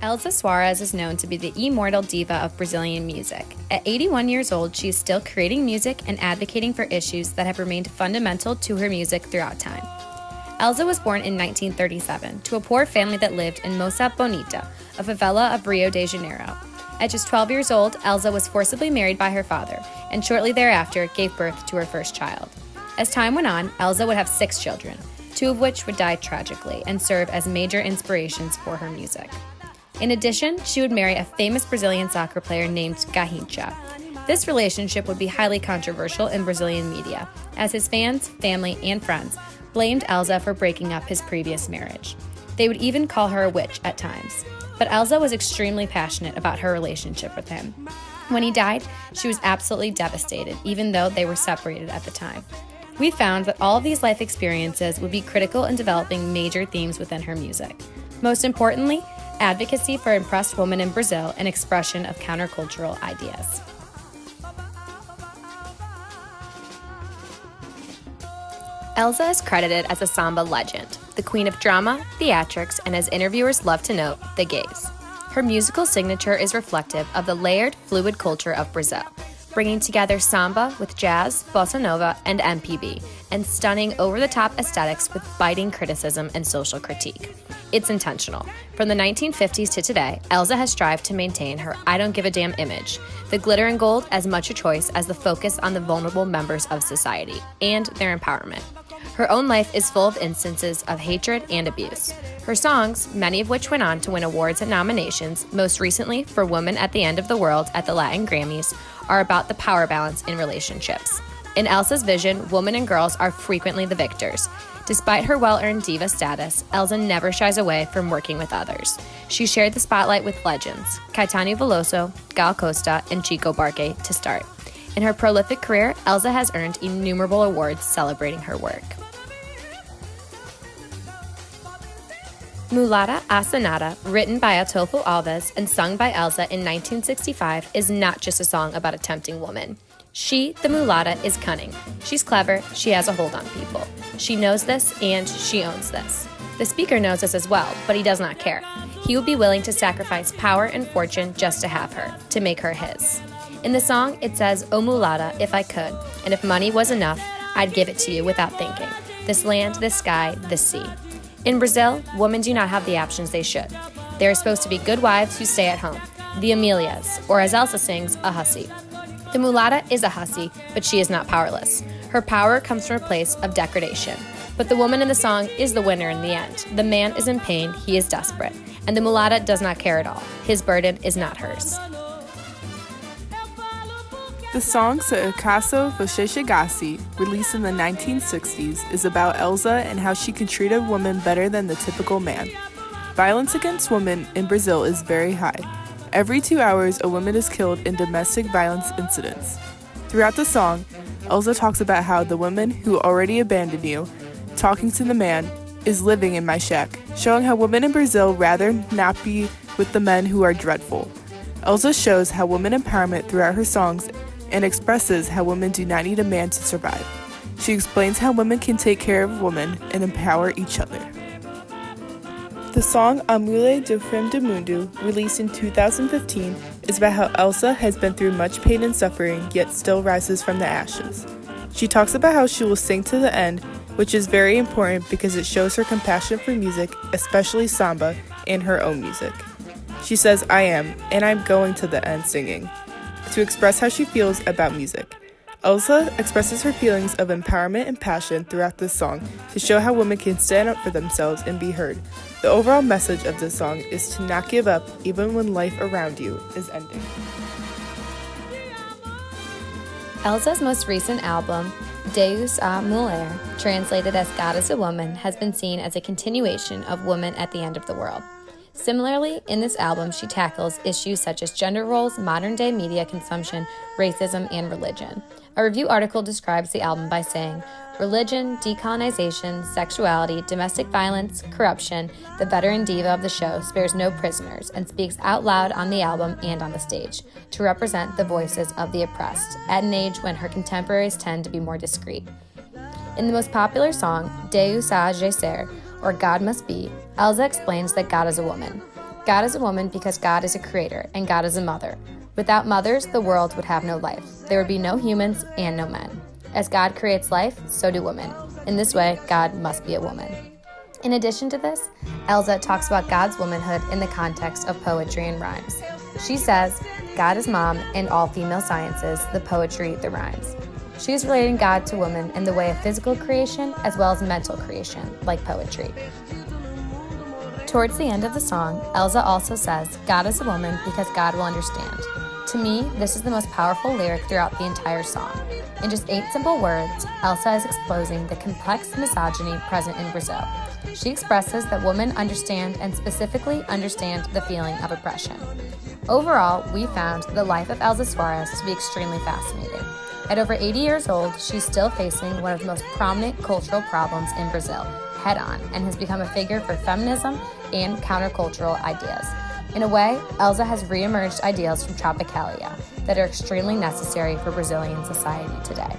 Elza Soares is known to be the immortal diva of Brazilian music. At 81 years old, she is still creating music and advocating for issues that have remained fundamental to her music throughout time. Elza was born in 1937 to a poor family that lived in Moça Bonita, a favela of Rio de Janeiro. At just 12 years old, Elza was forcibly married by her father, and shortly thereafter gave birth to her first child. As time went on, Elza would have 6 children, 2 of which would die tragically and serve as major inspirations for her music. In addition, she would marry a famous Brazilian soccer player named Garrincha. This relationship would be highly controversial in Brazilian media, as his fans, family, and friends blamed Elza for breaking up his previous marriage. They would even call her a witch at times. But Elza was extremely passionate about her relationship with him. When he died, she was absolutely devastated, even though they were separated at the time. We found that all of these life experiences would be critical in developing major themes within her music. Most importantly, advocacy for oppressed women in Brazil and expression of countercultural ideas. Elza is credited as a samba legend, the queen of drama, theatrics, and as interviewers love to note, the gays. Her musical signature is reflective of the layered, fluid culture of Brazil, bringing together samba with jazz, bossa nova, and MPB, and stunning over-the-top aesthetics with biting criticism and social critique. It's intentional. From the 1950s to today, Elza has strived to maintain her I don't give a damn image, the glitter and gold as much a choice as the focus on the vulnerable members of society and their empowerment. Her own life is full of instances of hatred and abuse. Her songs, many of which went on to win awards and nominations, most recently for Woman at the End of the World at the Latin Grammys, are about the power balance in relationships. In Elza's vision, women and girls are frequently the victors. Despite her well-earned diva status, Elza never shies away from working with others. She shared the spotlight with legends, Caetano Veloso, Gal Costa, and Chico Buarque to start. In her prolific career, Elza has earned innumerable awards celebrating her work. Mulata Assanada, written by Atolfo Alves and sung by Elza in 1965, is not just a song about a tempting woman. She, the mulata, is cunning. She's clever, she has a hold on people. She knows this, and she owns this. The speaker knows this as well, but he does not care. He would be willing to sacrifice power and fortune just to have her, to make her his. In the song, it says, "O mulata, if I could, and if money was enough, I'd give it to you without thinking. This land, this sky, this sea." In Brazil, women do not have the options they should. They are supposed to be good wives who stay at home, the Amelias, or as Elza sings, a hussy. The mulata is a hussy, but she is not powerless. Her power comes from a place of degradation. But the woman in the song is the winner in the end. The man is in pain, he is desperate, and the mulata does not care at all. His burden is not hers. The song Se Acaso Você Chegasse, released in the 1960s, is about Elza and how she can treat a woman better than the typical man. Violence against women in Brazil is very high. Every 2 hours, a woman is killed in domestic violence incidents. Throughout the song, Elza talks about how the woman who already abandoned you, talking to the man, is living in my shack, showing how women in Brazil rather not be with the men who are dreadful. Elza shows how women empowerment throughout her songs and expresses how women do not need a man to survive. She explains how women can take care of women and empower each other. The song A Mulher do Fim do Mundo, released in 2015, is about how Elza has been through much pain and suffering, yet still rises from the ashes. She talks about how she will sing to the end, which is very important because it shows her compassion for music, especially samba, and her own music. She says, "I am, and I'm going to the end singing," to express how she feels about music. Elza expresses her feelings of empowerment and passion throughout this song to show how women can stand up for themselves and be heard. The overall message of this song is to not give up even when life around you is ending. Elza's most recent album, Deus a Mulher, translated as God is a Woman, has been seen as a continuation of Woman at the End of the World. Similarly, in this album, she tackles issues such as gender roles, modern-day media consumption, racism, and religion. A review article describes the album by saying, "Religion, decolonization, sexuality, domestic violence, corruption, the veteran diva of the show spares no prisoners and speaks out loud on the album and on the stage to represent the voices of the oppressed at an age when her contemporaries tend to be more discreet." In the most popular song, Deus a Ser, or God Must Be, Elza explains that God is a woman. God is a woman because God is a creator, and God is a mother. Without mothers, the world would have no life. There would be no humans and no men. As God creates life, so do women. In this way, God must be a woman. In addition to this, Elza talks about God's womanhood in the context of poetry and rhymes. She says, God is mom in all female sciences, the poetry, the rhymes. She is relating God to woman in the way of physical creation as well as mental creation, like poetry. Towards the end of the song, Elza also says, God is a woman because God will understand. To me, this is the most powerful lyric throughout the entire song. In just 8 simple words, Elza is exposing the complex misogyny present in Brazil. She expresses that women understand and specifically understand the feeling of oppression. Overall, we found the life of Elza Soares to be extremely fascinating. At over 80 years old, she's still facing one of the most prominent cultural problems in Brazil, head-on, and has become a figure for feminism and countercultural ideas. In a way, Elza has re-emerged ideals from Tropicalia that are extremely necessary for Brazilian society today.